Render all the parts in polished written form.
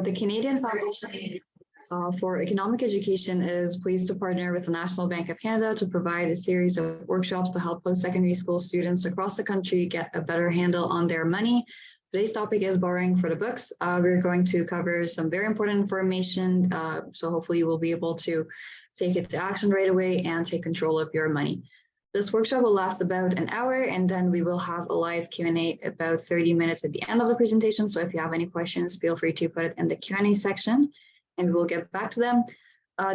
The Canadian Foundation for Economic Education is pleased to partner with the National Bank of Canada to provide a series of workshops to help post-secondary school students across the country get a better handle on their money. Today's topic is borrowing for the books. We're going to cover some very important information, so hopefully you will be able to take it to action right away and take control of your money. This workshop will last about an hour, and then we will have a live Q&A about 30 minutes at the end of the presentation. So if you have any questions, feel free to put it in the Q&A section and we'll get back to them.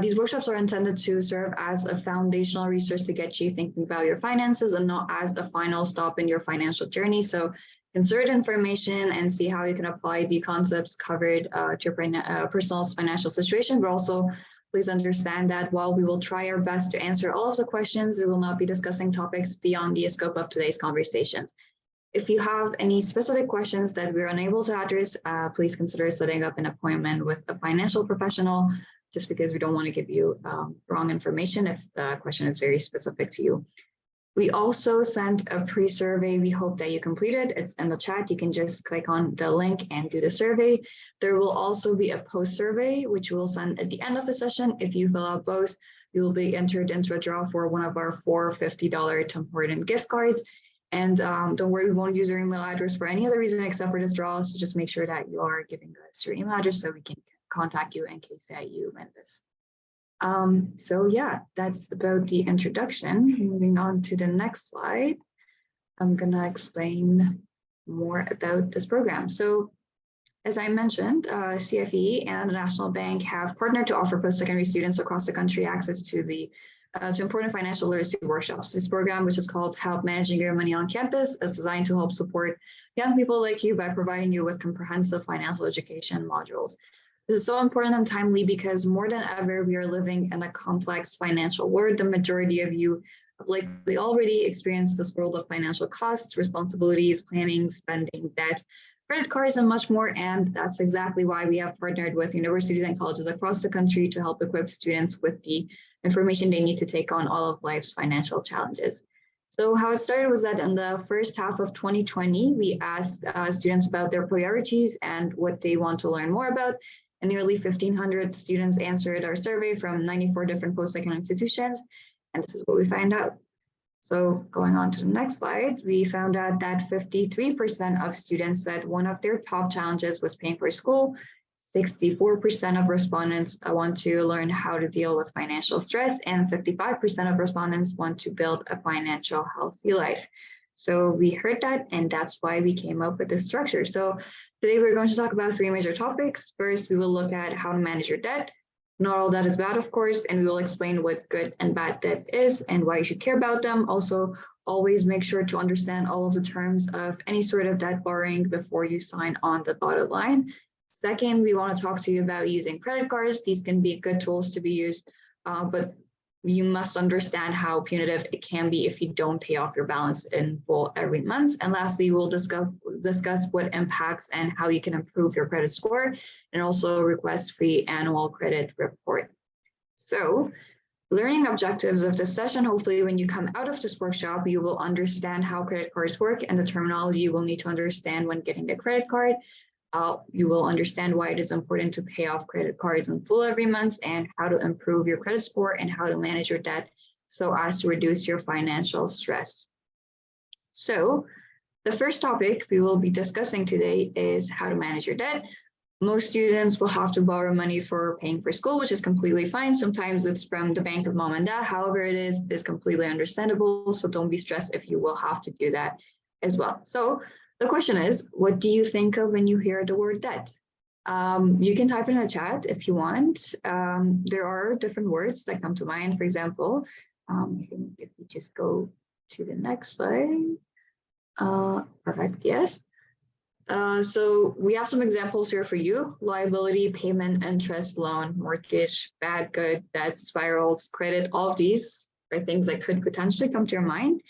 These workshops are intended to serve as a foundational resource to get you thinking about your finances and not as a final stop in your financial journey. So consider the information and see how you can apply the concepts covered to your personal financial situation, but also please understand that while we will try our best to answer all of the questions, we will not be discussing topics beyond the scope of today's conversations. If you have any specific questions that we're unable to address, please consider setting up an appointment with a financial professional, just because we don't want to give you wrong information if the question is very specific to you. We also sent a pre-survey. We hope that you completed. It's in the chat. You can just click on the link and do the survey. There will also be a post-survey, which we'll send at the end of the session. If you fill out both, you will be entered into a draw for one of our $4 $50 Tim Hortons gift cards. And don't worry, we won't use your email address for any other reason except for this draw. So just make sure that you are giving us your email address so we can contact you in case that you win this. So yeah, that's about the introduction. Moving on to the next slide, I'm gonna explain more about this program. So as I mentioned, CFE and the National Bank have partnered to offer post-secondary students across the country access to the to important financial literacy workshops. This program, which is called Help Managing Your Money on Campus, is designed to help support young people like you by providing you with comprehensive financial education modules. This is so important and timely because more than ever, we are living in a complex financial world. The majority of you have likely already experienced this world of financial costs, responsibilities, planning, spending, debt, credit cards, and much more. And that's exactly why we have partnered with universities and colleges across the country to help equip students with the information they need to take on all of life's financial challenges. So how it started was that in the first half of 2020, we asked students about their priorities and what they want to learn more about. And nearly 1,500 students answered our survey from 94 different post-secondary institutions. And this is what we found out. So going on to the next slide, we found out that 53% of students said one of their top challenges was paying for school. 64% of respondents want to learn how to deal with financial stress, and 55% of respondents want to build a financial healthy life. So we heard that, and that's why we came up with this structure. So today we're going to talk about three major topics. First, we will look at how to manage your debt. Not all debt is bad, of course, and we will explain what good and bad debt is and why you should care about them. Also, always make sure to understand all of the terms of any sort of debt borrowing before you sign on the dotted line. Second, we want to talk to you about using credit cards. These can be good tools to be used, but you must understand how punitive it can be if you don't pay off your balance in full every month. And lastly, we'll discuss what impacts and how you can improve your credit score, and also request free annual credit report. So learning objectives of this session, hopefully when you come out of this workshop, you will understand how credit cards work and the terminology you will need to understand when getting a credit card. You will understand why it is important to pay off credit cards in full every month, and how to improve your credit score and how to manage your debt so as to reduce your financial stress. So the first topic we will be discussing today is how to manage your debt. Most students will have to borrow money for paying for school, which is completely fine. Sometimes it's from the bank of mom and dad. However, it is completely understandable. So don't be stressed if you will have to do that as well. So the question is, what do you think of when you hear the word debt? You can type in the chat if you want. There are different words that come to mind. For example, if we just go to the next slide. Perfect, yes. So we have some examples here for you: liability, payment, interest, loan, mortgage, bad, good, debt, spirals, credit. All of these are things that could potentially come to your mind.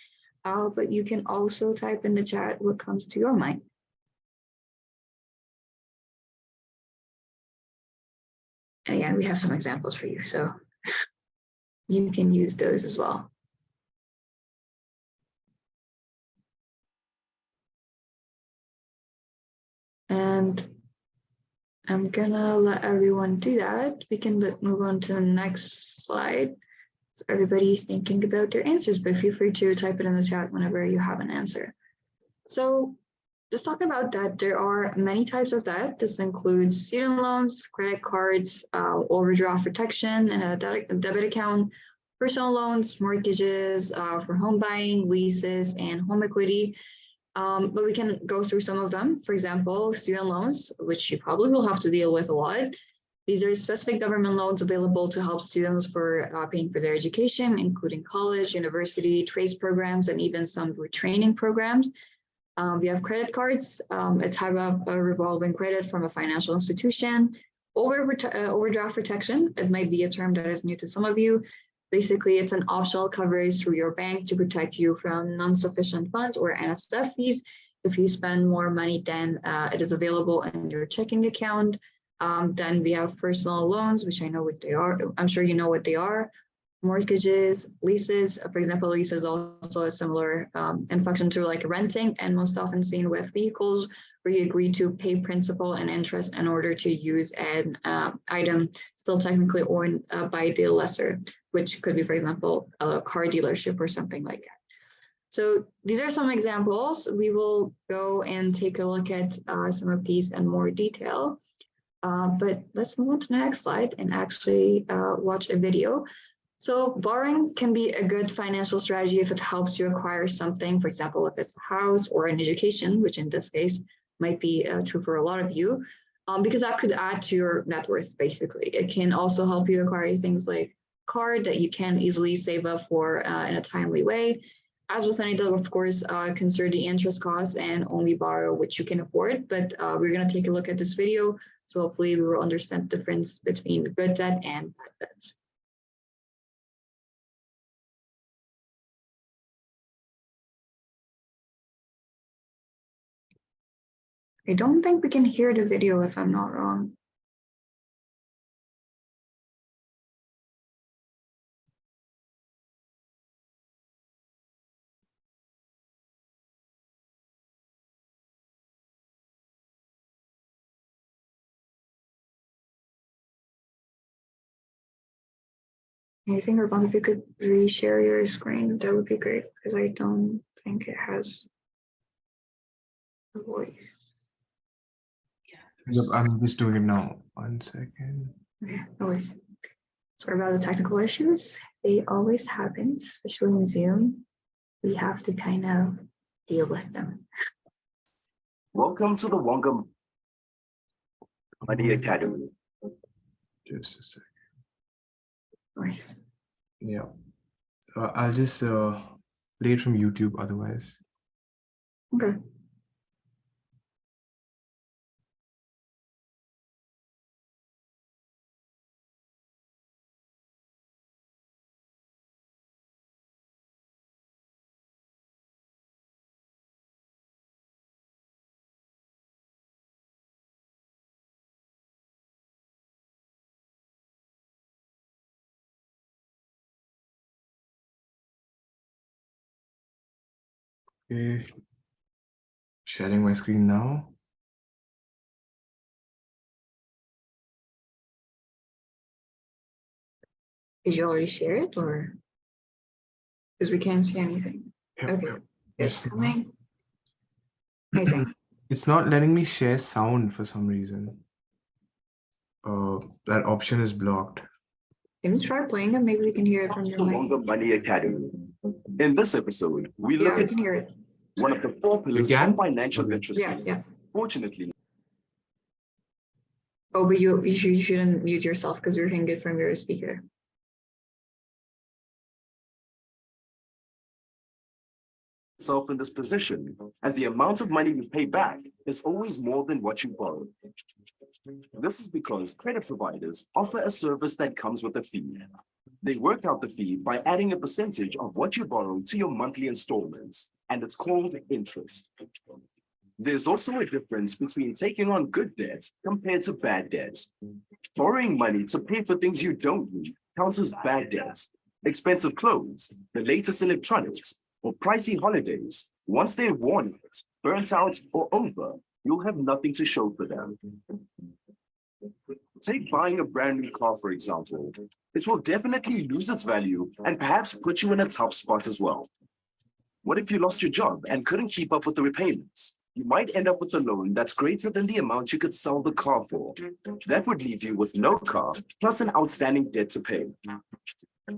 But you can also type in the chat what comes to your mind. And again, we have some examples for you, so you can use those as well. And I'm gonna let everyone do that. We can move on to the next slide. So everybody's thinking about their answers, but feel free to type it in the chat whenever you have an answer. So just talking about debt, there are many types of debt. This includes student loans, credit cards, overdraft protection, and a debit account, personal loans, mortgages for home buying, leases, and home equity. But we can go through some of them. For example, student loans, which you probably will have to deal with a lot. These are specific government loans available to help students for paying for their education, including college, university, trades programs, and even some retraining programs. We have credit cards, a type of a revolving credit from a financial institution. Overdraft protection, it might be a term that is new to some of you. Basically, it's an optional coverage through your bank to protect you from non-sufficient funds or NSF fees if you spend more money than it is available in your checking account. Then we have personal loans, which I know what they are. I'm sure you know what they are. Mortgages, leases. For example, lease is also a similar in function to like renting and most often seen with vehicles where you agree to pay principal and interest in order to use an item still technically owned by the lessor, which could be, for example, a car dealership or something like that. So these are some examples. We will go and take a look at some of these in more detail. But let's move on to the next slide and actually watch a video. So borrowing can be a good financial strategy if it helps you acquire something, for example, if it's a house or an education, which in this case might be true for a lot of you, because that could add to your net worth, basically. It can also help you acquire things like card that you can easily save up for in a timely way. As with any debt, of course, consider the interest costs and only borrow what you can afford. But we're going to take a look at this video. So hopefully we will understand the difference between good debt and bad debt. I don't think we can hear the video if I'm not wrong. I think, Raban, if you could reshare your screen, that would be great because I don't think it has a voice. Yep, I'm just doing it now. 1 second. Okay, no worries. Sorry about the technical issues. They always happen, especially in Zoom. We have to kind of deal with them. Welcome to the Wonga Money Academy. Just a second. Nice. Yeah. I'll just play it from YouTube otherwise. Okay. Okay. Sharing my screen now. Did you already share it or? Because we can't see anything. Yep, Okay. yep. It's Just coming. Amazing. It's not letting me share sound for some reason. That option is blocked. Can you try playing it? Maybe we can hear it from your The mic. Wonga Money Academy. In this episode, we Yeah, look we at can hear it. one of the 4 pillars can? of financial Okay. literacy. Yeah. Fortunately, Oh, but you shouldn't mute yourself because we're hearing it from your speaker. yourself in this position, as the amount of money you pay back is always more than what you borrow. This is because credit providers offer a service that comes with a fee. They work out the fee by adding a percentage of what you borrow to your monthly installments, and it's called interest. There's also a difference between taking on good debt compared to bad debt. Borrowing money to pay for things you don't need counts as bad debt. Expensive clothes, the latest electronics, or pricey holidays, once they're worn out, burnt out, or over, you'll have nothing to show for them. Take buying a brand new car, for example. It will definitely lose its value and perhaps put you in a tough spot as well. What if you lost your job and couldn't keep up with the repayments? You might end up with a loan that's greater than the amount you could sell the car for. That would leave you with no car, plus an outstanding debt to pay.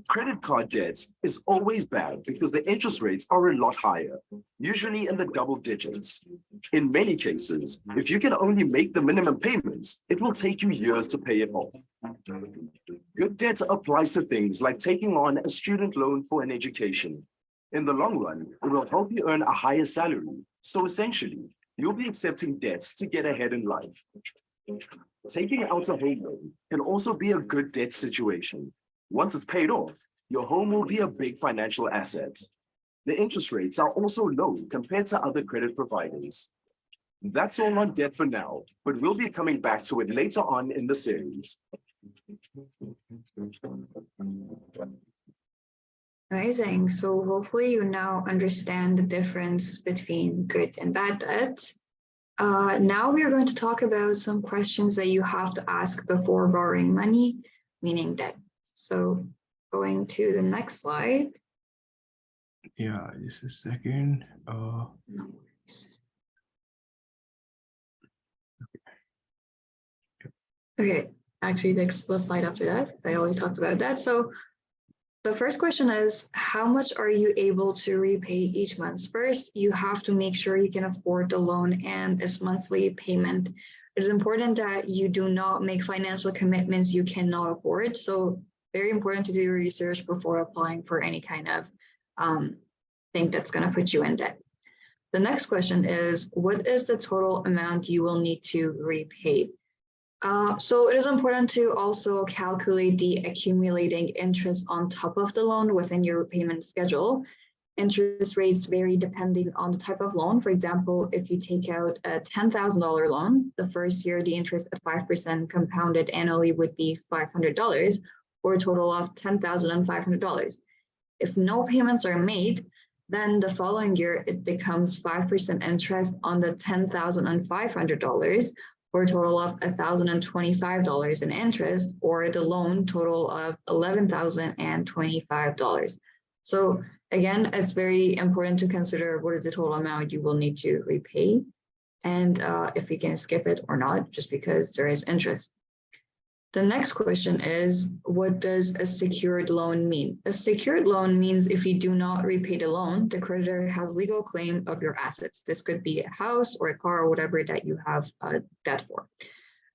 Credit card debt is always bad because the interest rates are a lot higher, usually in the double digits. In many cases, if you can only make the minimum payments, it will take you years to pay it off. Good debt applies to things like taking on a student loan for an education. In the long run, it will help you earn a higher salary. So essentially, you'll be accepting debts to get ahead in life. Taking out a home loan can also be a good debt situation. Once it's paid off, your home will be a big financial asset. The interest rates are also low compared to other credit providers. That's all on debt for now, but we'll be coming back to it later on in the series. Amazing. So hopefully you now understand the difference between good and bad debt. Now we are going to talk about some questions that you have to ask before borrowing money, meaning debt. So going to the next slide. Yeah, just a second. No worries. Okay, actually the slide after that, I already talked about that. So the first question is, how much are you able to repay each month? First, you have to make sure you can afford the loan and its monthly payment. It is important that you do not make financial commitments you cannot afford. So very important to do your research before applying for any kind of thing that's going to put you in debt. The next question is, what is the total amount you will need to repay? So it is important to also calculate the accumulating interest on top of the loan within your repayment schedule. Interest rates vary depending on the type of loan. For example, if you take out a $10,000 loan, the first year the interest at 5% compounded annually would be $500, or a total of $10,500. If no payments are made, then the following year it becomes 5% interest on the $10,500, for a total of $1,025 in interest, or the loan total of $11,025. So again, it's very important to consider what is the total amount you will need to repay, and if you can skip it or not, just because there is interest. The next question is, what does a secured loan mean? A secured loan means if you do not repay the loan, the creditor has legal claim of your assets. This could be a house or a car or whatever that you have debt for.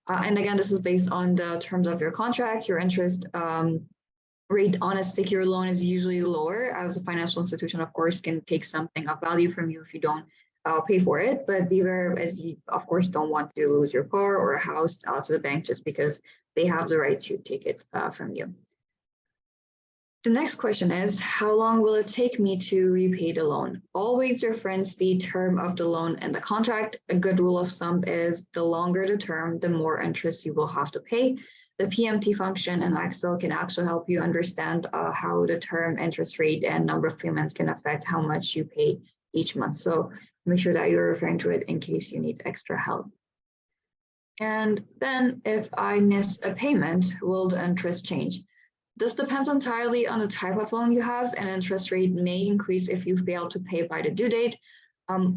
And again, this is based on the terms of your contract. Your interest rate on a secured loan is usually lower, as a financial institution, of course, can take something of value from you if you don't pay for it. But be aware, as you, of course, don't want to lose your car or a house to the bank just because they have the right to take it from you. The next question is, how long will it take me to repay the loan? Always reference the term of the loan and the contract. A good rule of thumb is the longer the term, the more interest you will have to pay. The PMT function in Excel can actually help you understand how the term, interest rate, and number of payments can affect how much you pay each month. So make sure that you're referring to it in case you need extra help. And then if I miss a payment, will the interest change? This depends entirely on the type of loan you have, and interest rate may increase if you fail to pay by the due date.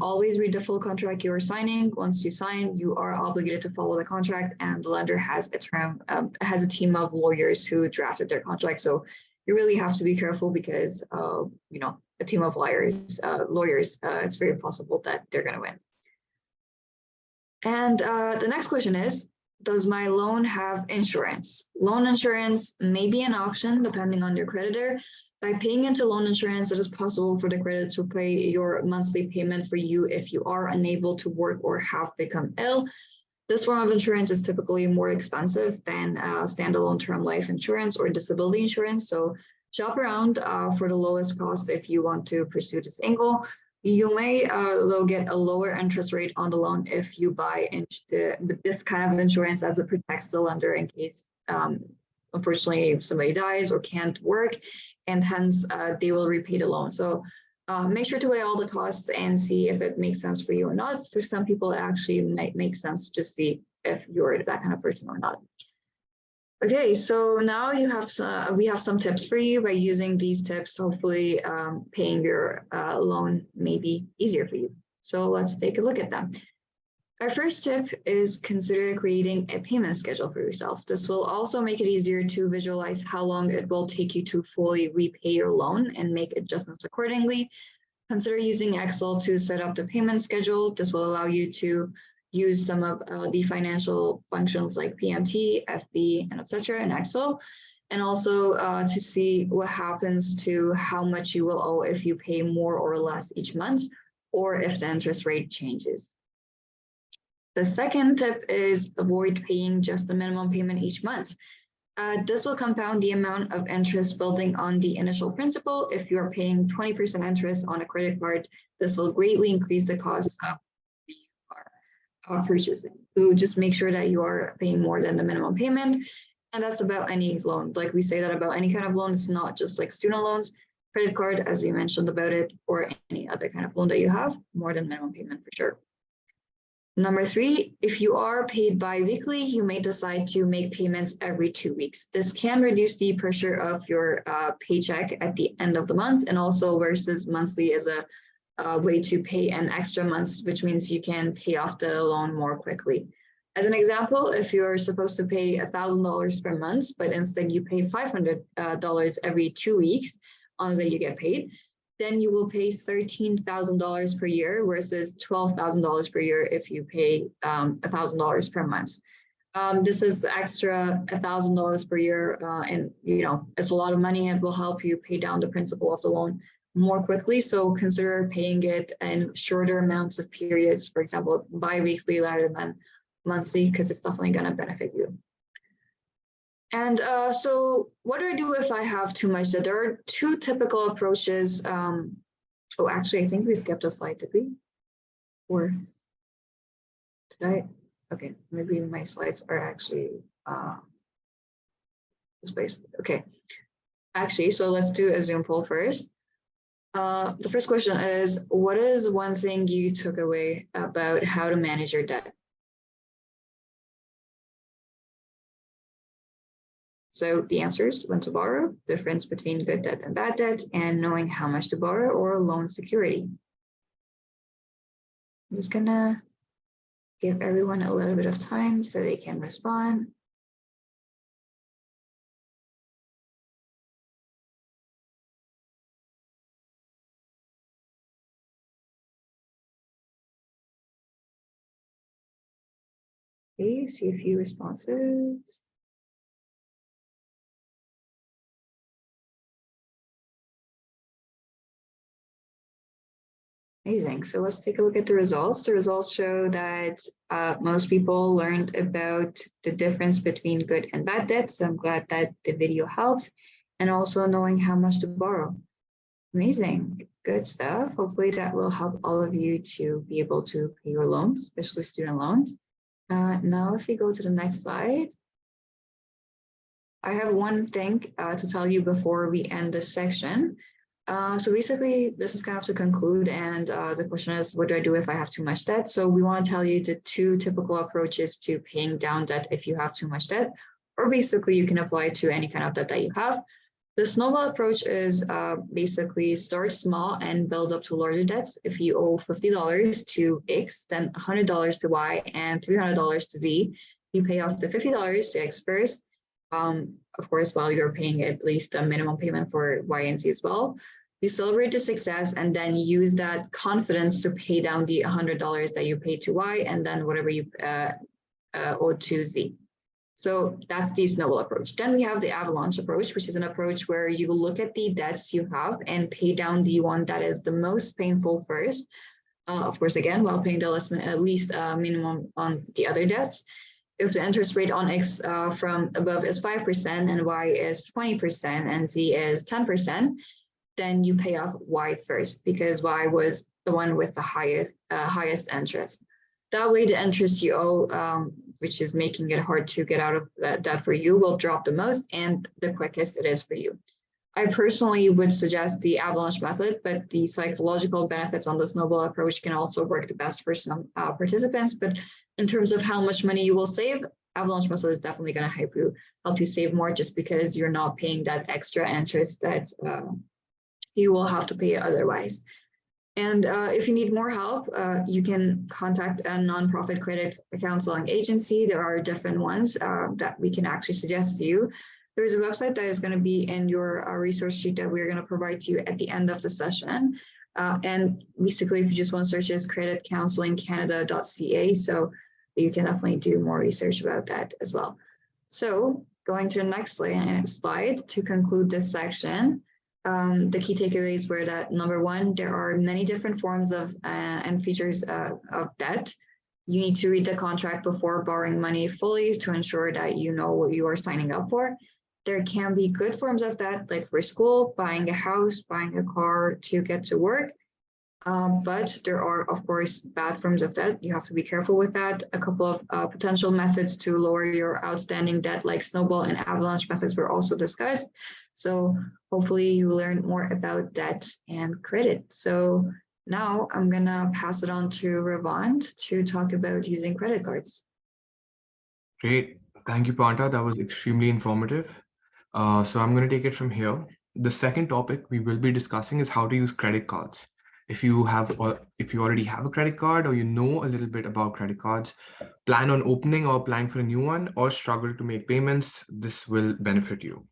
Always read the full contract you are signing. Once you sign, you are obligated to follow the contract, and the lender has a team of lawyers who drafted their contract. So you really have to be careful because a team of lawyers, it's very possible that they're going to win. And the next question is, does my loan have insurance? Loan insurance may be an option depending on your creditor. By paying into loan insurance, it is possible for the creditor to pay your monthly payment for you if you are unable to work or have become ill. This form of insurance is typically more expensive than standalone term life insurance or disability insurance. So shop around for the lowest cost if you want to pursue this angle. You may get a lower interest rate on the loan if you buy into this kind of insurance, as it protects the lender in case, unfortunately, somebody dies or can't work, and hence they will repay the loan. So make sure to weigh all the costs and see if it makes sense for you or not. For some people, it actually might make sense to see if you're that kind of person or not. Okay, so now we have some tips for you. By using these tips, hopefully paying your loan may be easier for you. So let's take a look at them. Our first tip is consider creating a payment schedule for yourself. This will also make it easier to visualize how long it will take you to fully repay your loan and make adjustments accordingly. Consider using Excel to set up the payment schedule. This will allow you to use some of the financial functions like PMT, FB, and etc. in Excel, and also to see what happens to how much you will owe if you pay more or less each month, or if the interest rate changes. The second tip is avoid paying just the minimum payment each month. This will compound the amount of interest building on the initial principal. If you are paying 20% interest on a credit card, this will greatly increase the cost of purchasing. So just make sure that you are paying more than the minimum payment. And that's about any loan. Like we say that about any kind of loan. It's not just like student loans, credit card, as we mentioned about it, or any other kind of loan that you have, more than minimum payment for sure. Number three, if you are paid bi-weekly, you may decide to make payments every 2 weeks. This can reduce the pressure of your paycheck at the end of the month, and also versus monthly as a way to pay an extra month, which means you can pay off the loan more quickly. As an example, if you're supposed to pay $1,000 per month, but instead you pay $500 every 2 weeks on the day you get paid, then you will pay $13,000 per year versus $12,000 per year if you pay $1,000 per month. This is extra $1,000 per year, and it's a lot of money. It will help you pay down the principal of the loan more quickly. So consider paying it in shorter amounts of periods, for example, bi-weekly rather than monthly, because it's definitely going to benefit you. And so what do I do if I have too much debt? There are two typical approaches. Oh, actually, I think we skipped a slide, did we? Or did I? Okay, maybe my slides are actually spaced. Okay, actually, so let's do a Zoom poll first. The first question is, what is one thing you took away about how to manage your debt? So the answers: when to borrow, difference between good debt and bad debt, and knowing how much to borrow, or loan security. I'm just gonna give everyone a little bit of time so they can respond. Okay, see a few responses. Amazing. So let's take a look at the results. The results show that most people learned about the difference between good and bad debt. So I'm glad that the video helps, and also knowing how much to borrow. Amazing. Good stuff. Hopefully that will help all of you to be able to pay your loans, especially student loans. Now, if we go to the next slide, I have one thing to tell you before we end this section. So basically, this is kind of to conclude, and the question is, what do I do if I have too much debt? So we want to tell you the two typical approaches to paying down debt if you have too much debt, or basically you can apply to any kind of debt that you have. The snowball approach is basically start small and build up to larger debts. If you owe $50 to X, then $100 to Y, and $300 to Z, you pay off the $50 to X first. Of course, while you're paying at least a minimum payment for Y and Z as well. You celebrate the success and then use that confidence to pay down the $100 that you paid to Y, and then whatever you owe to Z. So that's the snowball approach. Then we have the avalanche approach, which is an approach where you look at the debts you have and pay down the one that is the most painful first. Of course, again, while paying the at least minimum on the other debts. If the interest rate on X from above is 5% and Y is 20% and Z is 10%, then you pay off Y first, because Y was the one with the highest interest. That way, the interest you owe, which is making it hard to get out of that debt for you, will drop the most and the quickest it is for you. I personally would suggest the avalanche method, but the psychological benefits on the snowball approach can also work the best for some participants. But in terms of how much money you will save, Avalanche method is definitely going to help you save more just because you're not paying that extra interest that you will have to pay otherwise. And if you need more help, you can contact a nonprofit credit counseling agency. There are different ones that we can actually suggest to you. There's a website that is going to be in your resource sheet that we're going to provide to you at the end of the session. And basically, if you just want to search this, creditcounselingcanada.ca. So you can definitely do more research about that as well. So going to the next slide to conclude this section. The key takeaways were that number one, there are many different forms of and features of debt. You need to read the contract before borrowing money fully to ensure that you know what you are signing up for. There can be good forms of debt, like for school, buying a house, buying a car to get to work. But there are, of course, bad forms of debt. You have to be careful with that. A couple of potential methods to lower your outstanding debt, like snowball and avalanche methods, were also discussed. So hopefully you learn more about debt and credit. So now I'm gonna pass it on to Ravand to talk about using credit cards. Great. Thank you, Panta. That was extremely informative. So I'm going to take it from here. The second topic we will be discussing is how to use credit cards. If you already have a credit card or you know a little bit about credit cards, plan on opening or applying for a new one, or struggle to make payments, this will benefit you.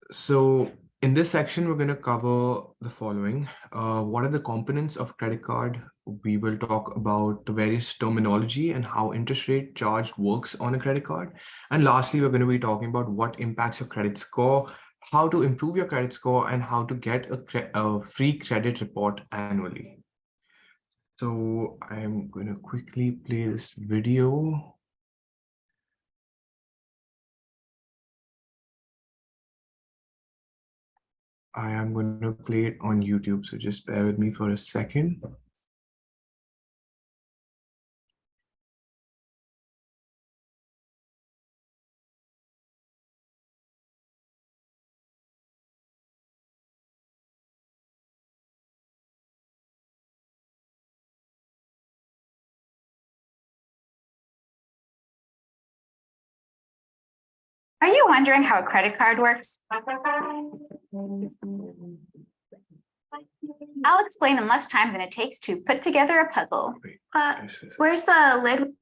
So in this section, we're going to cover the following. What are the components of credit card? We will talk about the various terminology and how interest rate charged works on a credit card. And lastly, we're going to be talking about what impacts your credit score, how to improve your credit score, and how to get a free credit report annually. So I'm going to quickly play this video. I am going to play it on YouTube, so just bear with me for a second. Are you wondering how a credit card works? I'll explain in less time than it takes to put together a puzzle. Where's the lid?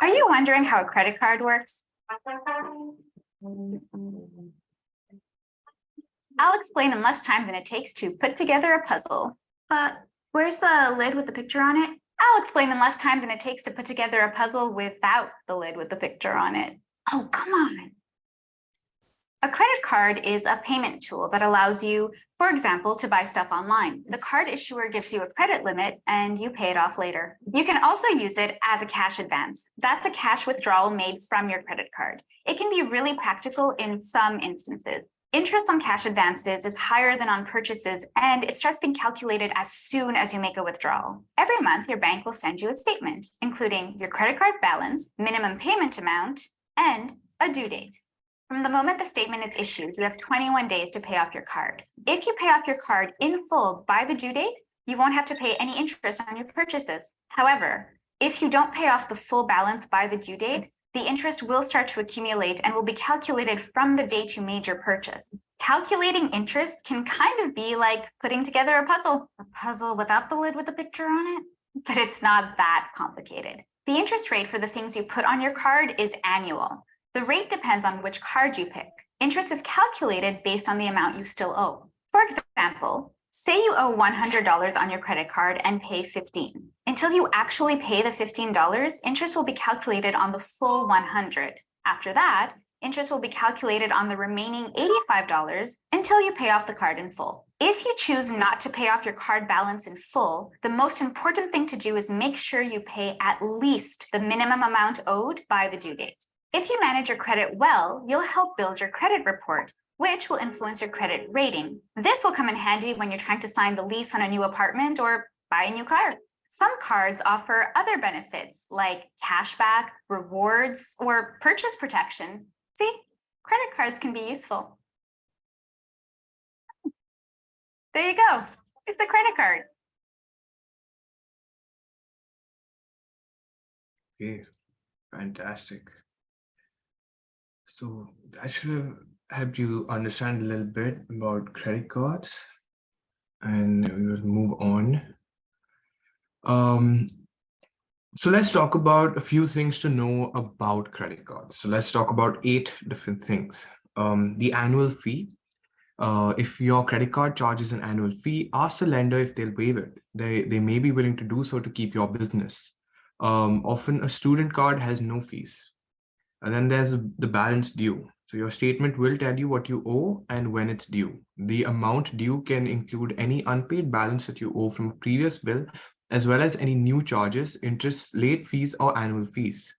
Are you wondering how a credit card works? I'll explain in less time than it takes to put together a puzzle. Where's the lid with the picture on it? I'll explain in less time than it takes to put together a puzzle without the lid with the picture on it. Oh, come on. A credit card is a payment tool that allows you, for example, to buy stuff online. The card issuer gives you a credit limit and you pay it off later. You can also use it as a cash advance. That's a cash withdrawal made from your credit card. It can be really practical in some instances. Interest on cash advances is higher than on purchases, and it starts being calculated as soon as you make a withdrawal. Every month, your bank will send you a statement, including your credit card balance, minimum payment amount, and a due date. From the moment the statement is issued, you have 21 days to pay off your card. If you pay off your card in full by the due date, you won't have to pay any interest on your purchases. However, if you don't pay off the full balance by the due date, the interest will start to accumulate and will be calculated from the date you made your purchase. Calculating interest can kind of be like putting together a puzzle without the lid with the picture on it, but it's not that complicated. The interest rate for the things you put on your card is annual. The rate depends on which card you pick. Interest is calculated based on the amount you still owe. For example, say you owe $100 on your credit card and pay $15. Until you actually pay the $15, interest will be calculated on the full $100. After that, interest will be calculated on the remaining $85 until you pay off the card in full. If you choose not to pay off your card balance in full, the most important thing to do is make sure you pay at least the minimum amount owed by the due date. If you manage your credit well, you'll help build your credit report, which will influence your credit rating. This will come in handy when you're trying to sign the lease on a new apartment or buy a new car. Some cards offer other benefits like cashback, rewards, or purchase protection. See, credit cards can be useful. There you go. It's a credit card. Okay, fantastic. So that should have helped you understand a little bit about credit cards, and we will move on. Um, so let's talk about a few things to know about credit cards. So let's talk about 8 different things. The annual fee. If your credit card charges an annual fee, ask the lender if they'll waive it. They may be willing to do so to keep your business. Often a student card has no fees. And then there's the balance due. So your statement will tell you what you owe and when it's due. The amount due can include any unpaid balance that you owe from a previous bill, as well as any new charges, interest, late fees, or annual fees.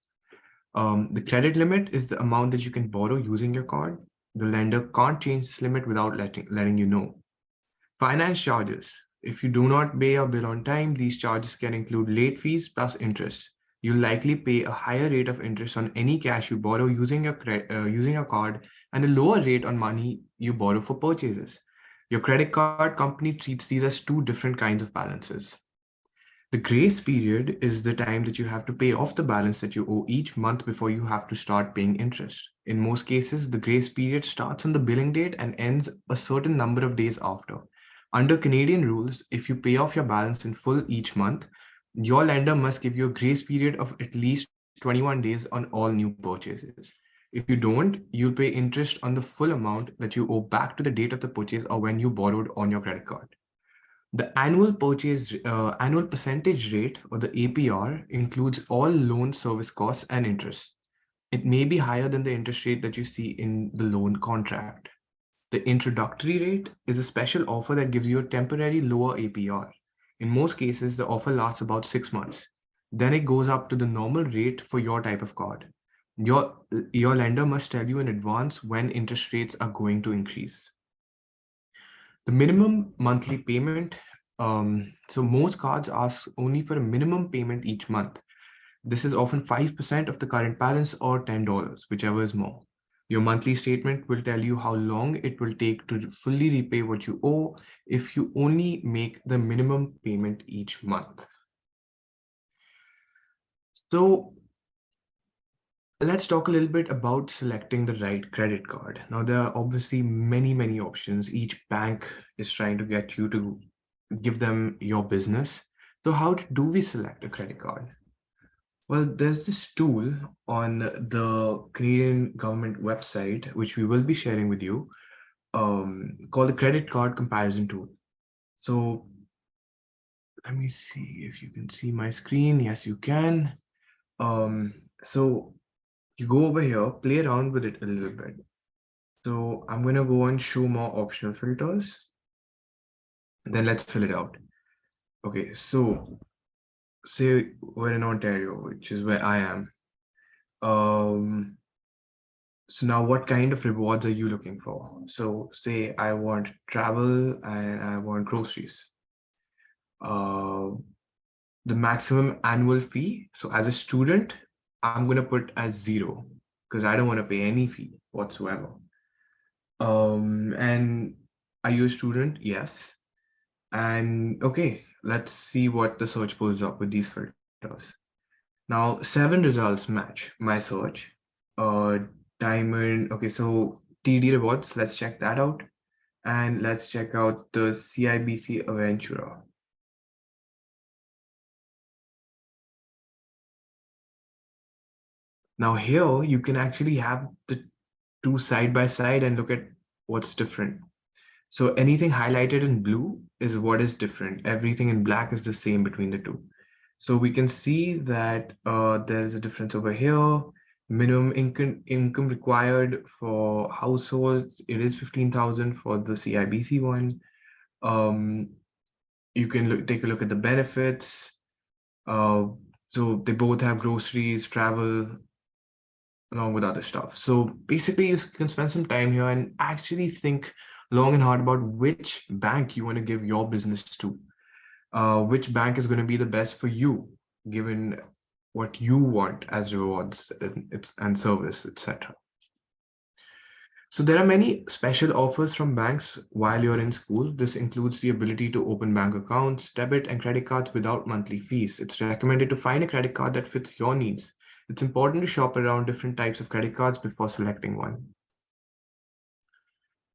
The credit limit is the amount that you can borrow using your card. The lender can't change this limit without letting you know. Finance charges. If you do not pay your bill on time, these charges can include late fees plus interest. You'll likely pay a higher rate of interest on any cash you borrow using your card, and a lower rate on money you borrow for purchases. Your credit card company treats these as 2 different kinds of balances. The grace period is the time that you have to pay off the balance that you owe each month before you have to start paying interest. In most cases, the grace period starts on the billing date and ends a certain number of days after. Under Canadian rules, if you pay off your balance in full each month, your lender must give you a grace period of at least 21 days on all new purchases. If you don't, you'll pay interest on the full amount that you owe back to the date of the purchase or when you borrowed on your credit card. The annual percentage rate, or the APR, includes all loan service costs and interest. It may be higher than the interest rate that you see in the loan contract. The introductory rate is a special offer that gives you a temporary lower APR. In most cases, the offer lasts about 6 months. Then it goes up to the normal rate for your type of card. Your lender must tell you in advance when interest rates are going to increase. The minimum monthly payment. So most cards ask only for a minimum payment each month. This is often 5% of the current balance or $10, whichever is more. Your monthly statement will tell you how long it will take to fully repay what you owe if you only make the minimum payment each month. So let's talk a little bit about selecting the right credit card. Now, there are obviously many options. Each bank is trying to get you to give them your business. So how do we select a credit card? Well, there's this tool on the Canadian government website, which we will be sharing with you, called the Credit Card Comparison Tool. So let me see if you can see my screen. Yes, you can. So you go over here, play around with it a little bit. So I'm going to go and show more optional filters. Then let's fill it out. Okay, so say we're in Ontario, which is where I am. So now what kind of rewards are you looking for? So say I want travel and I want groceries. The maximum annual fee. So as a student, I'm going to put as 0 because I don't want to pay any fee whatsoever. And are you a student? Yes. And okay, let's see what the search pulls up with these filters. Now, 7 results match my search. Diamond, okay, so TD rewards, let's check that out. And let's check out the CIBC Aventura. Now here, you can actually have the 2 side by side and look at what's different. So anything highlighted in blue is what is different. Everything in black is the same between the two. So we can see that there's a difference over here. Minimum income required for households, it is 15,000 for the CIBC one. You can take a look at the benefits. So they both have groceries, travel, along with other stuff. So basically you can spend some time here and actually think long and hard about which bank you want to give your business to. Which bank is going to be the best for you, given what you want as rewards and service, etc. So there are many special offers from banks while you're in school. This includes the ability to open bank accounts, debit and credit cards without monthly fees. It's recommended to find a credit card that fits your needs. It's important to shop around different types of credit cards before selecting one.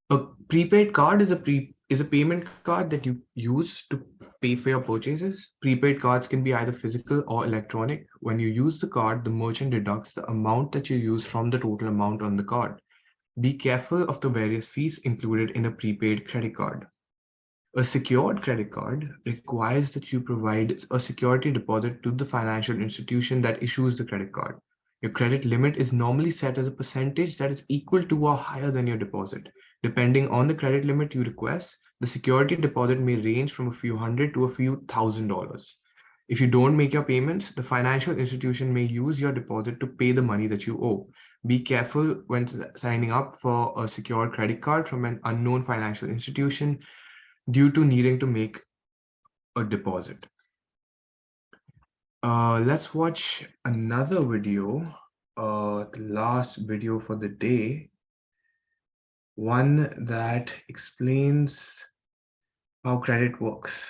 A prepaid card is a payment card that you use to pay for your purchases. Prepaid cards can be either physical or electronic. When you use the card, the merchant deducts the amount that you use from the total amount on the card. Be careful of the various fees included in a prepaid credit card. A secured credit card requires that you provide a security deposit to the financial institution that issues the credit card. Your credit limit is normally set as a percentage that is equal to or higher than your deposit. Depending on the credit limit you request, the security deposit may range from a few hundred to a few $1,000s. If you don't make your payments, the financial institution may use your deposit to pay the money that you owe. Be careful when signing up for a secured credit card from an unknown financial institution due to needing to make a deposit. Let's watch another video, the last video for the day, one that explains how credit works.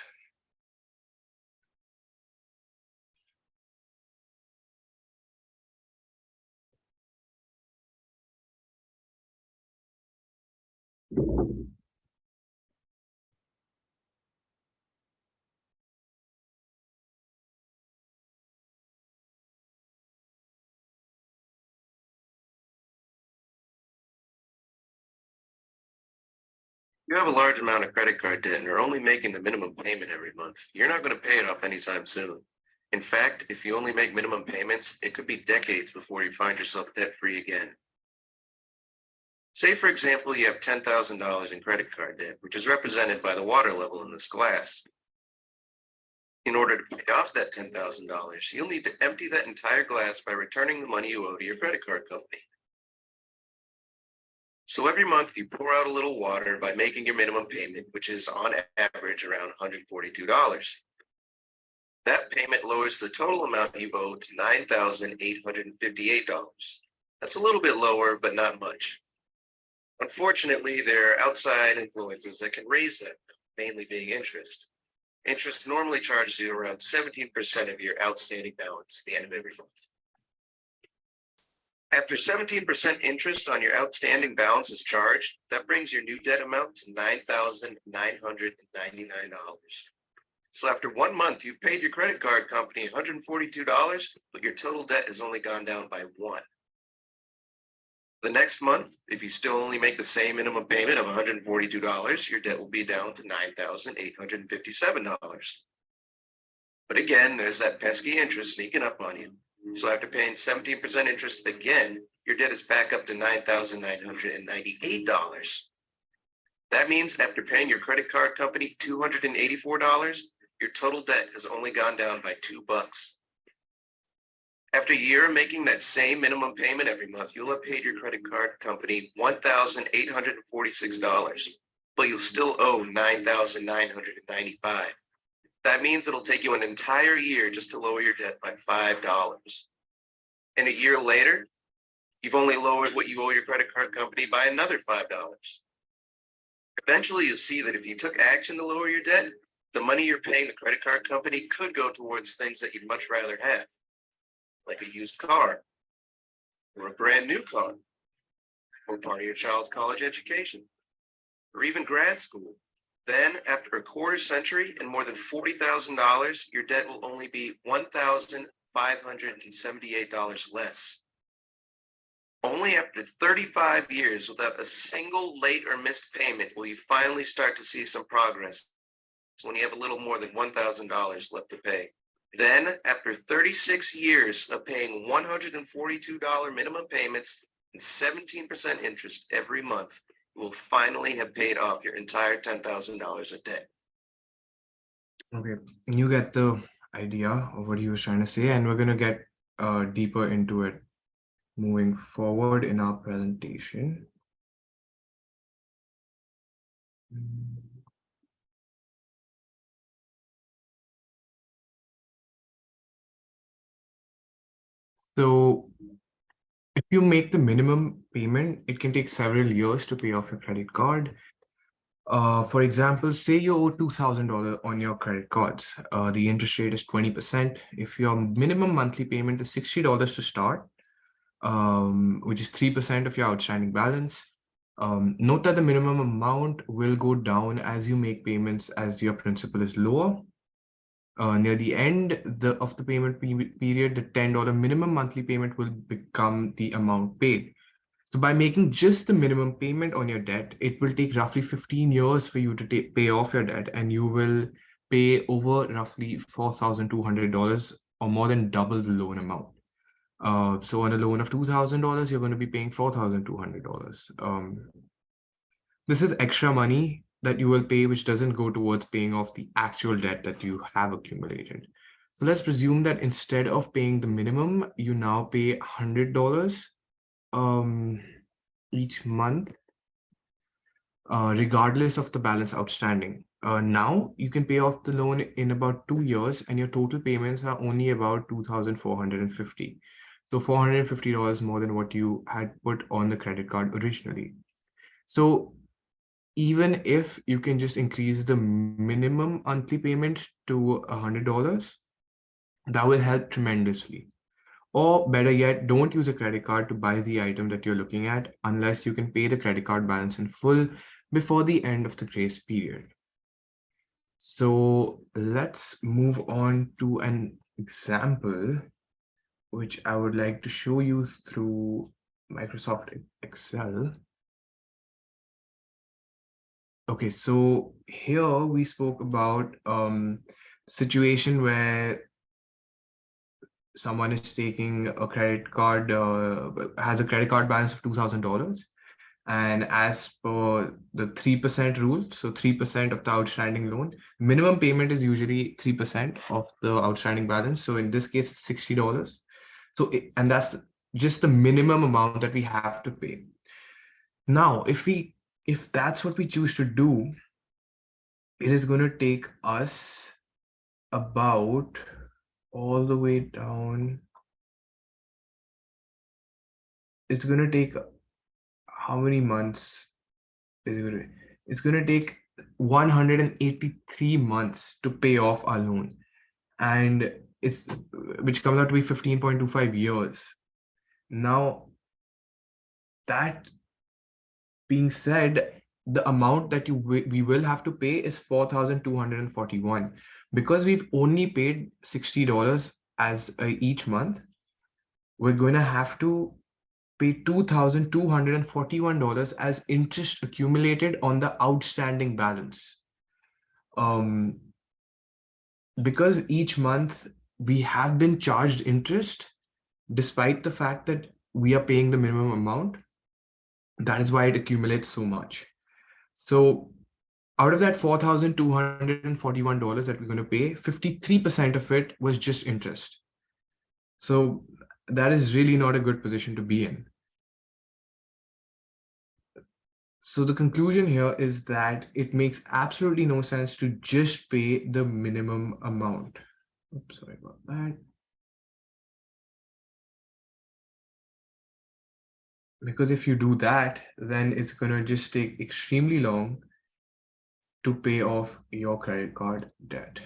You have a large amount of credit card debt and are only making the minimum payment every month. You're not going to pay it off anytime soon. In fact, if you only make minimum payments, it could be decades before you find yourself debt-free again. Say, for example, you have $10,000 in credit card debt, which is represented by the water level in this glass. In order to pay off that $10,000, you'll need to empty that entire glass by returning the money you owe to your credit card company. So every month you pour out a little water by making your minimum payment, which is on average around $142. That payment lowers the total amount you owe to $9,858. That's a little bit lower, but not much. Unfortunately, there are outside influences that can raise that, mainly being interest. Interest normally charges you around 17% of your outstanding balance at the end of every month. After 17% interest on your outstanding balance is charged, that brings your new debt amount to $9,999. So after 1 month, you've paid your credit card company $142, but your total debt has only gone down by $1. The next month, if you still only make the same minimum payment of $142, your debt will be down to $9,857. But again, there's that pesky interest sneaking up on you. So after paying 17% interest again, your debt is back up to $9,998. That means after paying your credit card company $284, your total debt has only gone down by $2. After a year of making that same minimum payment every month, you'll have paid your credit card company $1,846, but you'll still owe $9,995. That means it'll take you an entire year just to lower your debt by $5. And a year later, you've only lowered what you owe your credit card company by another $5. Eventually, you'll see that if you took action to lower your debt, the money you're paying the credit card company could go towards things that you'd much rather have, like a used car, or a brand new car, or part of your child's college education, or even grad school. Then, after a quarter century and more than $40,000, your debt will only be $1,578 less. Only after 35 years without a single late or missed payment will you finally start to see some progress when you have a little more than $1,000 left to pay. Then, after 36 years of paying $142 minimum payments and 17% interest every month, you will finally have paid off your entire $10,000 of debt. Okay, you get the idea of what he was trying to say, and we're going to get deeper into it moving forward in our presentation. So if You make the minimum payment, it can take several years to pay off your credit card. For example, say you owe $2,000 on your credit cards. The interest rate is 20%. If your minimum monthly payment is $60 to start, which is 3% of your outstanding balance, note that the minimum amount will go down as you make payments as your principal is lower. Near the end of the payment period, the $10 minimum monthly payment will become the amount paid. So by making just the minimum payment on your debt, it will take roughly 15 years for you to pay off your debt, and you will pay over roughly $4,200 or more than double the loan amount. So on a loan of $2,000, you're going to be paying $4,200. This is extra money that you will pay, which doesn't go towards paying off the actual debt that you have accumulated. So let's presume that instead of paying the minimum, you now pay $100 each month, regardless of the balance outstanding. Now you can pay off the loan in about 2 years, and your total payments are only about $2,450. So $450 more than what you had put on the credit card originally. So even if you can just increase the minimum monthly payment to $100, that will help tremendously. Or better yet, don't use a credit card to buy the item that you're looking at unless you can pay the credit card balance in full before the end of the grace period. So let's move on to an example, which I would like to show you through Microsoft Excel. Okay, so here we spoke about situation where someone is taking a credit card, has a credit card balance of $2,000. And as per the 3% rule, so 3% of the outstanding loan, minimum payment is usually 3% of the outstanding balance. So in this case, it's $60. So, and that's just the minimum amount that we have to pay. Now, if that's what we choose to do, it is going to take us about all the way down. It's going to take how many months is it going to? It's going to take 183 months to pay off our loan, and it's which comes out to be 15.25 years. Now, that being said, the amount that we will have to pay is $4,241 because we've only paid $60 as each month. We're going to have to pay $2,241 as interest accumulated on the outstanding balance. Because each month we have been charged interest, despite the fact that we are paying the minimum amount, that is why it accumulates so much. So out of that $4,241 that we're going to pay, 53% of it was just interest. So that is really not a good position to be in. So the conclusion here is that it makes absolutely no sense to just pay the minimum amount. Oops, sorry about that. Because if you do that, then it's going to just take extremely long to pay off your credit card debt.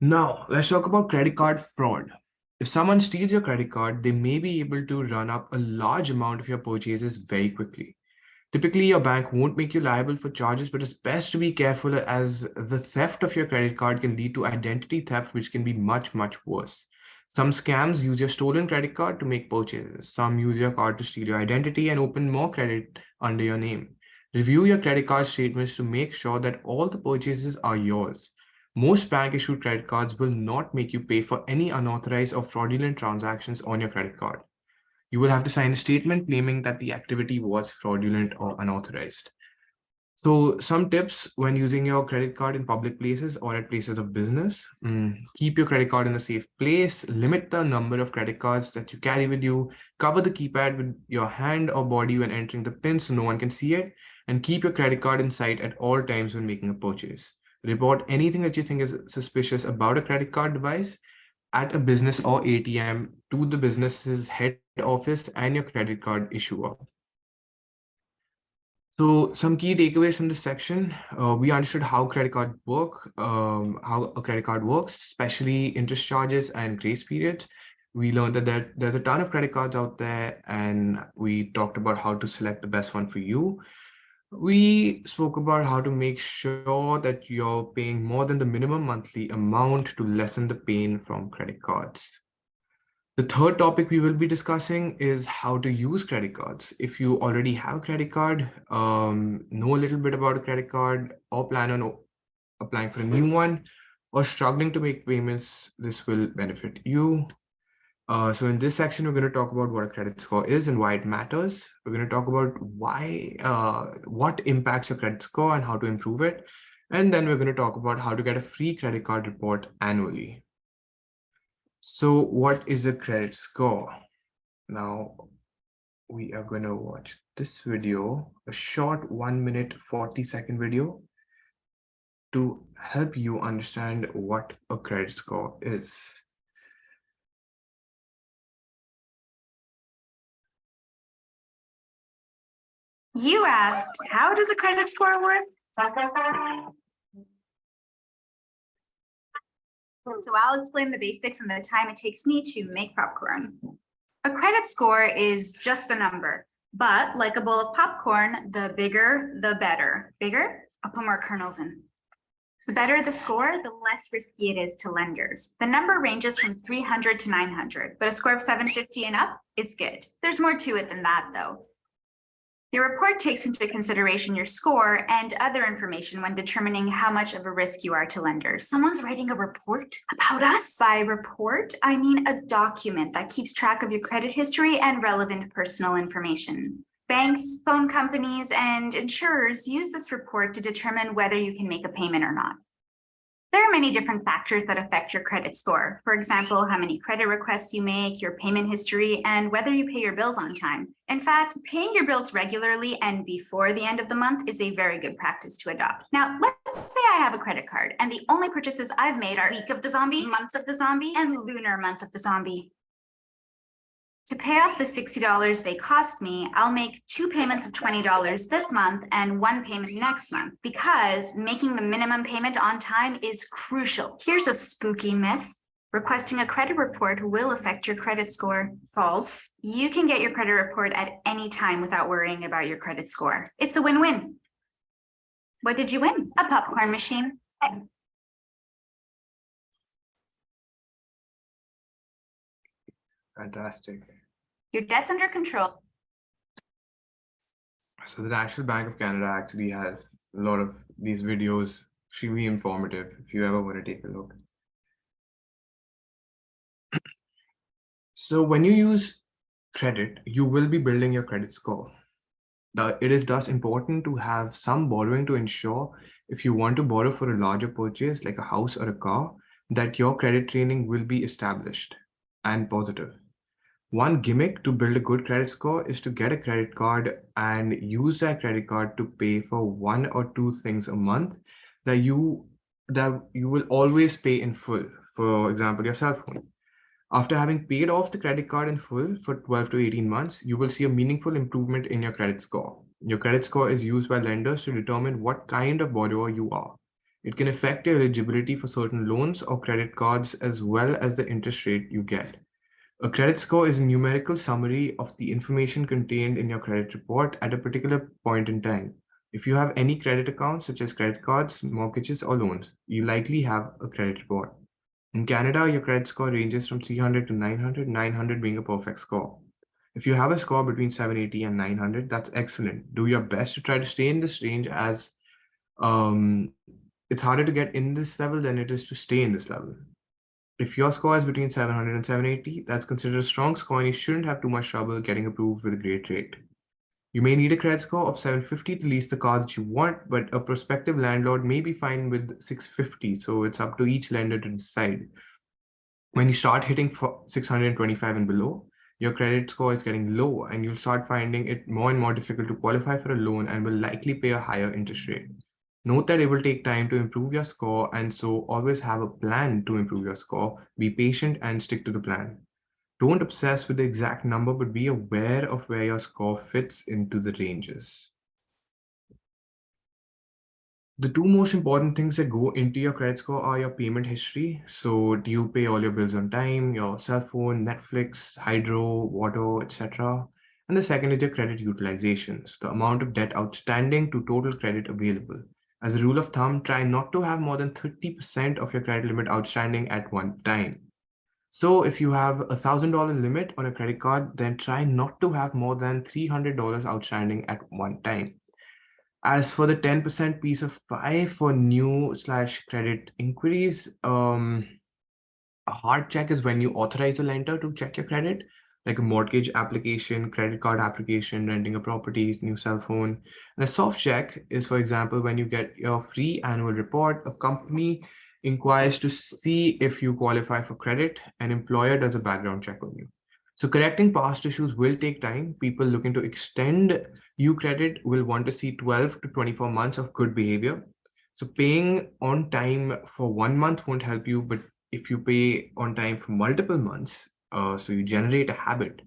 Now, let's talk about credit card fraud. If someone steals your credit card, they may be able to run up a large amount of your purchases very quickly. Typically, your bank won't make you liable for charges, but it's best to be careful as the theft of your credit card can lead to identity theft, which can be much, much worse. Some scams use your stolen credit card to make purchases. Some use your card to steal your identity and open more credit under your name. Review your credit card statements to make sure that all the purchases are yours. Most bank-issued credit cards will not make you pay for any unauthorized or fraudulent transactions on your credit card. You will have to sign a statement claiming that the activity was fraudulent or unauthorized. So some tips when using your credit card in public places or at places of business. Keep your credit card in a safe place. Limit the number of credit cards that you carry with you. Cover the keypad with your hand or body when entering the PIN so no one can see it. And keep your credit card in sight at all times when making a purchase. Report anything that you think is suspicious about a credit card device at a business or ATM to the business's head office and your credit card issuer. So some key takeaways from this section, we understood how credit card work, how a credit card works, especially interest charges and grace periods. We learned that there's a ton of credit cards out there, and we talked about how to select the best one for you. We spoke about how to make sure that you're paying more than the minimum monthly amount to lessen the pain from credit cards. The third topic we will be discussing is how to use credit cards. If you already have a credit card, know a little bit about a credit card, or plan on applying for a new one, or struggling to make payments, this will benefit you. So in this section, we're going to talk about what a credit score is and why it matters. We're going to talk about what impacts your credit score and how to improve it. And then we're going to talk about how to get a free credit card report annually. So what is a credit score? Now, we are going to watch this video, a short 1 minute, 40-second video to help you understand what a credit score is. You asked, how does a credit score work? So I'll explain the basics and the time it takes me to make popcorn. A credit score is just a number, but like a bowl of popcorn, the bigger, the better. Bigger? I'll put more kernels in. The better the score, the less risky it is to lenders. The number ranges from 300 to 900, but a score of 750 and up is good. There's more to it than that, though. Your report takes into consideration your score and other information when determining how much of a risk you are to lenders. Someone's writing a report about us? By report, I mean a document that keeps track of your credit history and relevant personal information. Banks, phone companies, and insurers use this report to determine whether you can make a payment or not. There are many different factors that affect your credit score. For example, how many credit requests you make, your payment history, and whether you pay your bills on time. In fact, paying your bills regularly and before the end of the month is a very good practice to adopt. Now, let's say I have a credit card and the only purchases I've made are week of the zombie, month of the zombie, and lunar month of the zombie. To pay off the $60 they cost me, I'll make 2 payments of $20 this month and 1 payment next month, because making the minimum payment on time is crucial. Here's a spooky myth. Requesting a credit report will affect your credit score. False. You can get your credit report at any time without worrying about your credit score. It's a win-win. What did you win? A popcorn machine. Fantastic. Your debt's under control. So the National Bank of Canada actually has a lot of these videos, extremely informative if you ever want to take a look. So when you use credit, you will be building your credit score. It is thus important to have some borrowing to ensure, if you want to borrow for a larger purchase like a house or a car, that your credit rating will be established and positive. One gimmick to build a good credit score is to get a credit card and use that credit card to pay for 1 or 2 things a month that you will always pay in full. For example, your cell phone. After having paid off the credit card in full for 12 to 18 months, you will see a meaningful improvement in your credit score. Your credit score is used by lenders to determine what kind of borrower you are. It can affect your eligibility for certain loans or credit cards, as well as the interest rate you get. A credit score is a numerical summary of the information contained in your credit report at a particular point in time. If you have any credit accounts, such as credit cards, mortgages, or loans, you likely have a credit report. In Canada, your credit score ranges from 300 to 900, 900 being a perfect score. If you have a score between 780 and 900, that's excellent. Do your best to try to stay in this range, as it's harder to get in this level than it is to stay in this level. If your score is between 700 and 780, that's considered a strong score and you shouldn't have too much trouble getting approved with a great rate. You may need a credit score of 750 to lease the car that you want, but a prospective landlord may be fine with 650, so it's up to each lender to decide. When you start hitting 625 and below, your credit score is getting low and you'll start finding it more and more difficult to qualify for a loan and will likely pay a higher interest rate. Note that it will take time to improve your score, and so always have a plan to improve your score. Be patient and stick to the plan. Don't obsess with the exact number, but be aware of where your score fits into the ranges. The two most important things that go into your credit score are your payment history. So do you pay all your bills on time, your cell phone, Netflix, hydro, water, etc.? And the second is your credit utilization, so the amount of debt outstanding to total credit available. As a rule of thumb, try not to have more than 30% of your credit limit outstanding at one time. So if you have $1,000 limit on a credit card, then try not to have more than $300 outstanding at one time. As for the 10% piece of pie for new/credit inquiries, a hard check is when you authorize a lender to check your credit, like a mortgage application, credit card application, renting a property, new cell phone. And a soft check is, for example, when you get your free annual report, a company inquires to see if you qualify for credit, an employer does a background check on you. So correcting past issues will take time. People looking to extend you credit will want to see 12 to 24 months of good behavior. So paying on time for 1 month won't help you, but if you pay on time for multiple months, so you generate a habit,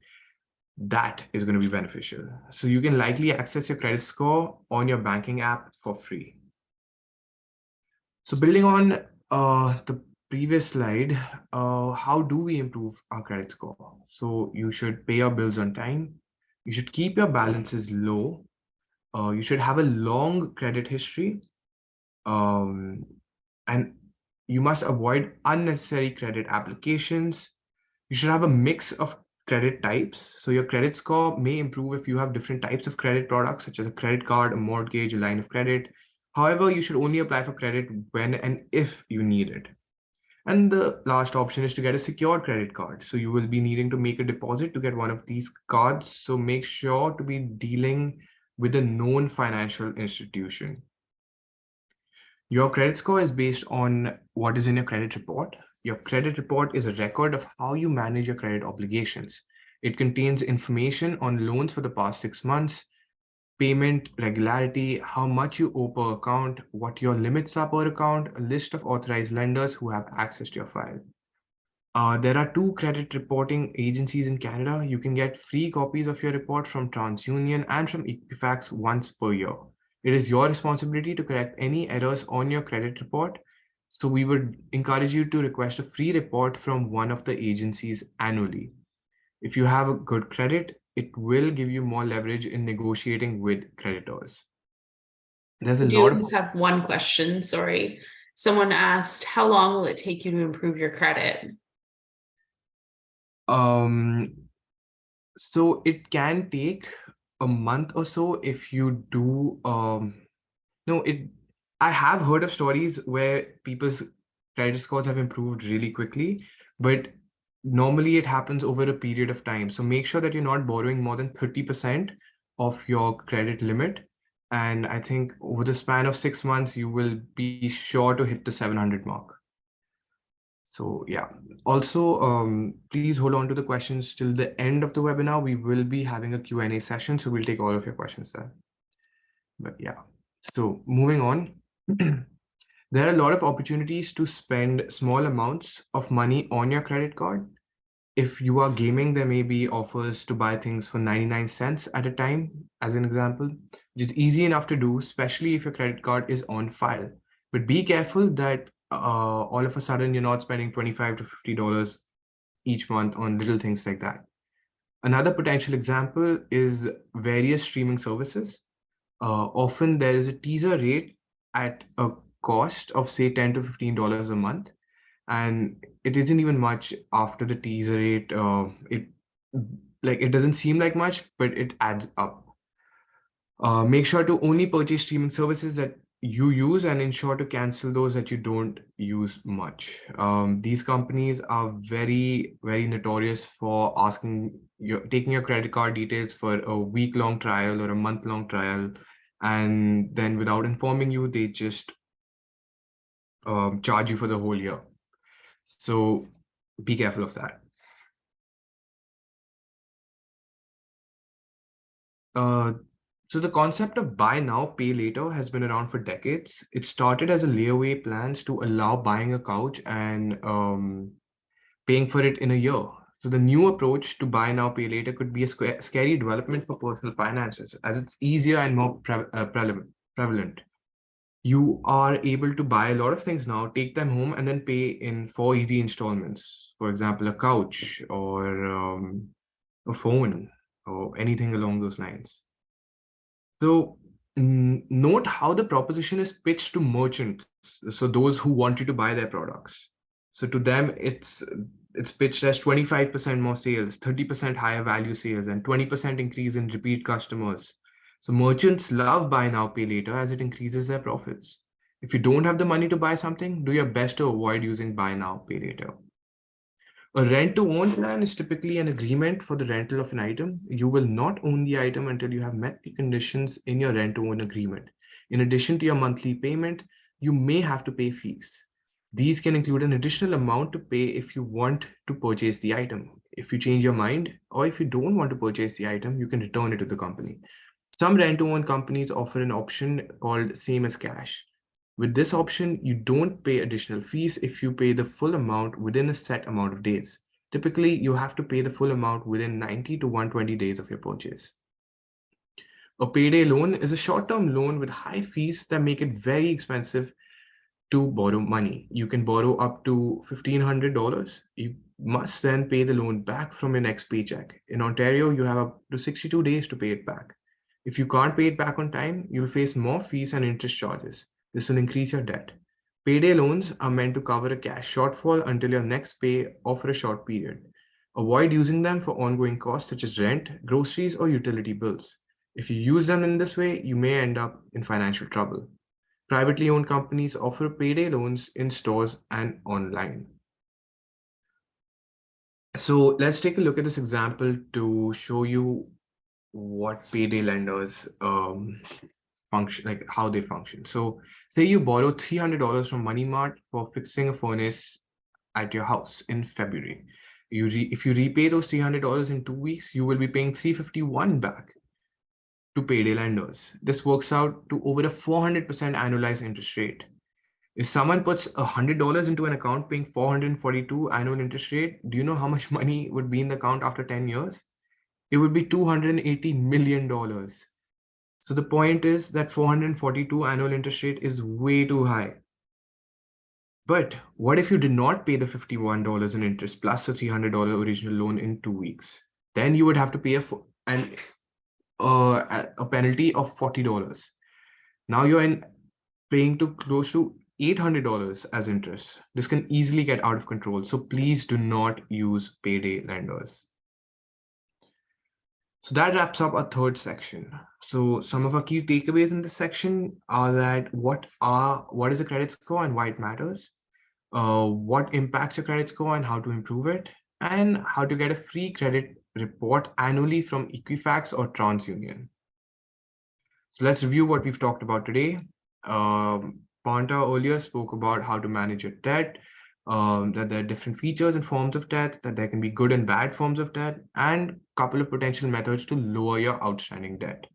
that is going to be beneficial. So you can likely access your credit score on your banking app for free. So building on the previous slide, how do we improve our credit score? So you should pay your bills on time. You should keep your balances low. You should have a long credit history. And you must avoid unnecessary credit applications. You should have a mix of credit types. So your credit score may improve if you have different types of credit products, such as a credit card, a mortgage, a line of credit. However, you should only apply for credit when and if you need it. And the last option is to get a secured credit card. So you will be needing to make a deposit to get one of these cards. So make sure to be dealing with a known financial institution. Your credit score is based on what is in your credit report. Your credit report is a record of how you manage your credit obligations. It contains information on loans for the past 6 months, payment regularity, how much you owe per account, what your limits are per account, a list of authorized lenders who have access to your file. There are 2 credit reporting agencies in Canada. You can get free copies of your report from TransUnion and from Equifax once per year. It is your responsibility to correct any errors on your credit report. So we would encourage you to request a free report from one of the agencies annually. If you have a good credit, it will give you more leverage in negotiating with creditors. There's a lot of... have one question, sorry. Someone asked, how long will it take you to improve your credit? So it can take a month or so if you do no, I have heard of stories where people's credit scores have improved really quickly, but normally it happens over a period of time. So make sure that you're not borrowing more than 30% of your credit limit. And I think over the span of 6 months, you will be sure to hit the 700 mark. So yeah, also, please hold on to the questions till the end of the webinar. We will be having a Q&A session, so we'll take all of your questions there. But yeah, so moving on, there are a lot of opportunities to spend small amounts of money on your credit card. If you are gaming, there may be offers to buy things for 99 cents at a time, as an example, which is easy enough to do, especially if your credit card is on file. But be careful that all of a sudden you're not spending $25 to $50 each month on little things like that. Another potential example is various streaming services. Often there is a teaser rate at a cost of say $10 to $15 a month, and it isn't even much after the teaser rate. It doesn't seem like much, but it adds up. Make sure to only purchase streaming services that you use and ensure to cancel those that you don't use much. These companies are very, very notorious for taking your credit card details for a week-long trial or a month-long trial, and then without informing you, they just charge you for the whole year. So be careful of that. So the concept of buy now, pay later has been around for decades. It started as a layaway plans to allow buying a couch and paying for it in a year. So the new approach to buy now, pay later could be a scary development for personal finances, as it's easier and more prevalent. You are able to buy a lot of things now, take them home, and then pay in 4 easy installments. For example, a couch or a phone or anything along those lines. So note how the proposition is pitched to merchants. So those who want you to buy their products. So to them, it's pitched as 25% more sales, 30% higher value sales, and 20% increase in repeat customers. So merchants love buy now, pay later as it increases their profits. If you don't have the money to buy something, do your best to avoid using buy now, pay later. A rent-to-own plan is typically an agreement for the rental of an item. You will not own the item until you have met the conditions in your rent-to-own agreement. In addition to your monthly payment, you may have to pay fees. These can include an additional amount to pay if you want to purchase the item. If you change your mind, or if you don't want to purchase the item, you can return it to the company. Some rent-to-own companies offer an option called same as cash. With this option, you don't pay additional fees if you pay the full amount within a set amount of days. Typically, you have to pay the full amount within 90 to 120 days of your purchase. A payday loan is a short-term loan with high fees that make it very expensive to borrow money. You can borrow up to $1,500. You must then pay the loan back from your next paycheck. In Ontario, you have up to 62 days to pay it back. If you can't pay it back on time, you'll face more fees and interest charges. This will increase your debt. Payday loans are meant to cover a cash shortfall until your next pay or for a short period. Avoid using them for ongoing costs such as rent, groceries, or utility bills. If you use them in this way, you may end up in financial trouble. Privately owned companies offer payday loans in stores and online. So let's take a look at this example to show you what payday lenders function, like how they function. So say you borrow $300 from Money Mart for fixing a furnace at your house in February. If you repay those $300 in 2 weeks, you will be paying $351 back to payday lenders. This works out to over a 400% annualized interest rate. If someone puts $100 into an account paying 442 annual interest rate, do you know how much money would be in the account after 10 years? It would be $280 million. So the point is that 442 annual interest rate is way too high. But what if you did not pay the $51 in interest plus the $300 original loan in 2 weeks? Then you would have to pay a penalty of $40. Now you're paying to close to $800 as interest. This can easily get out of control. So please do not use payday lenders. So that wraps up our third section. So some of our key takeaways in this section are that what is a credit score and why it matters, what impacts your credit score and how to improve it, and how to get a free credit report annually from Equifax or TransUnion. So let's review what we've talked about today. Ponta earlier spoke about how to manage your debt, that there are different features and forms of debt, that there can be good and bad forms of debt, and a couple of potential methods to lower your outstanding debt.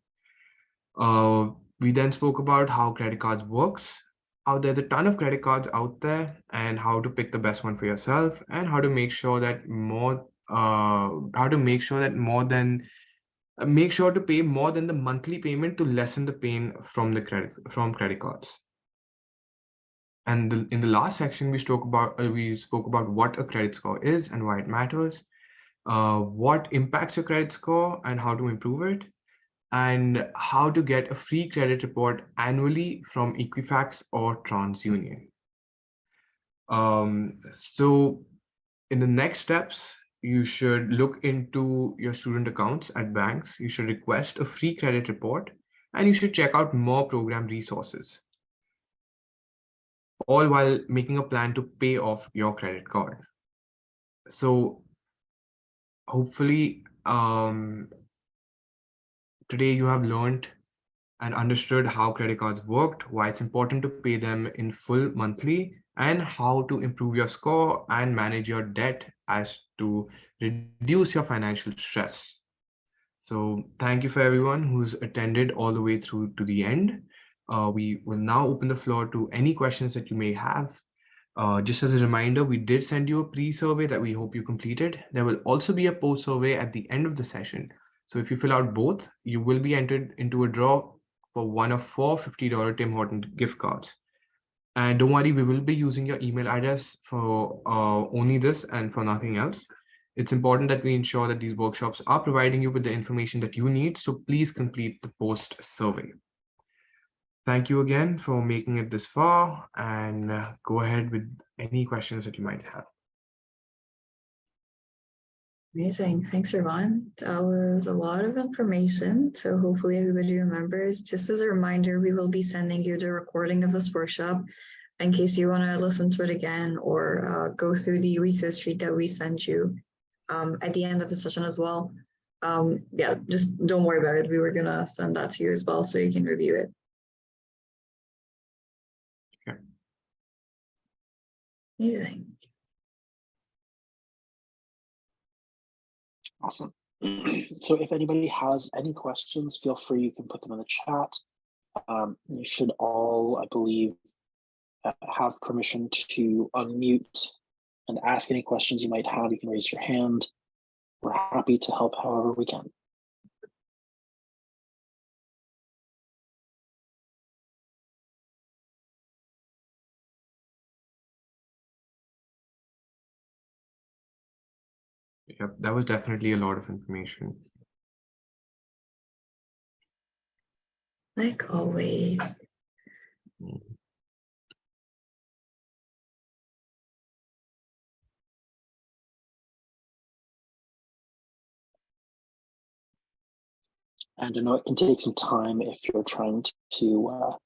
We then spoke about how credit cards works, how there's a ton of credit cards out there, and how to pick the best one for yourself, and how to make sure that make sure to pay more than the monthly payment to lessen the pain from credit cards. And in the last section, we spoke about what a credit score is and why it matters, what impacts your credit score and how to improve it, and how to get a free credit report annually from Equifax or TransUnion. So in the next steps, you should look into your student accounts at banks. You should request a free credit report, and you should check out more program resources, all while making a plan to pay off your credit card. So hopefully today you have learned and understood how credit cards worked, why it's important to pay them in full monthly, and how to improve your score and manage your debt as to reduce your financial stress. So thank you for everyone who's attended all the way through to the end. We will now open the floor to any questions that you may have. Just as a reminder, we did send you a pre-survey that we hope you completed. There will also be a post-survey at the end of the session. So if you fill out both, you will be entered into a draw for one of 4 $50 Tim Horton gift cards. And don't worry, we will be using your email address for only this and for nothing else. It's important that we ensure that these workshops are providing you with the information that you need. So please complete the post survey. Thank you again for making it this far, and go ahead with any questions that you might have. Amazing. Thanks, Irvan. That was a lot of information. So hopefully everybody remembers. Just as a reminder, we will be sending you the recording of this workshop in case you want to listen to it again or go through the research sheet that we sent you at the end of the session as well. Yeah, just don't worry about it. We were going to send that to you as well so you can review it. Okay. Amazing. Awesome. So if anybody has any questions, feel free, you can put them in the chat. You should all, I believe, have permission to unmute and ask any questions you might have. You can raise your hand. We're happy to help however we can. Yep, that was definitely a lot of information. Like always. And I know it can take some time if you're trying to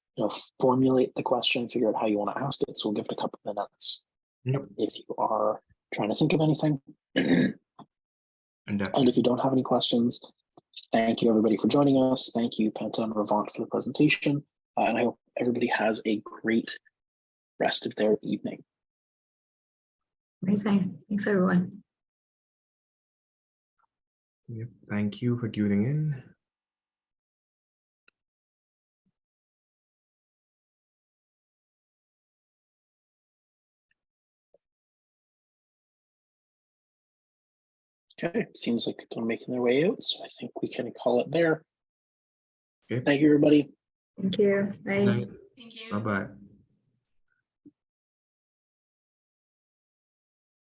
formulate the question, figure out how you want to ask it. So we'll give it a couple of minutes. Yep. If you are trying to think of anything. And if you don't have any questions, thank you everybody for joining us. Thank you, Penta and Ravant, for the presentation. And I hope everybody has a great rest of their evening. Amazing. Thanks, everyone. Yep. Thank you for tuning in. Okay, seems like people are making their way out, so I think we can call it there. Okay. Thank you, everybody. Thank you. Bye. Thank you. Bye-bye.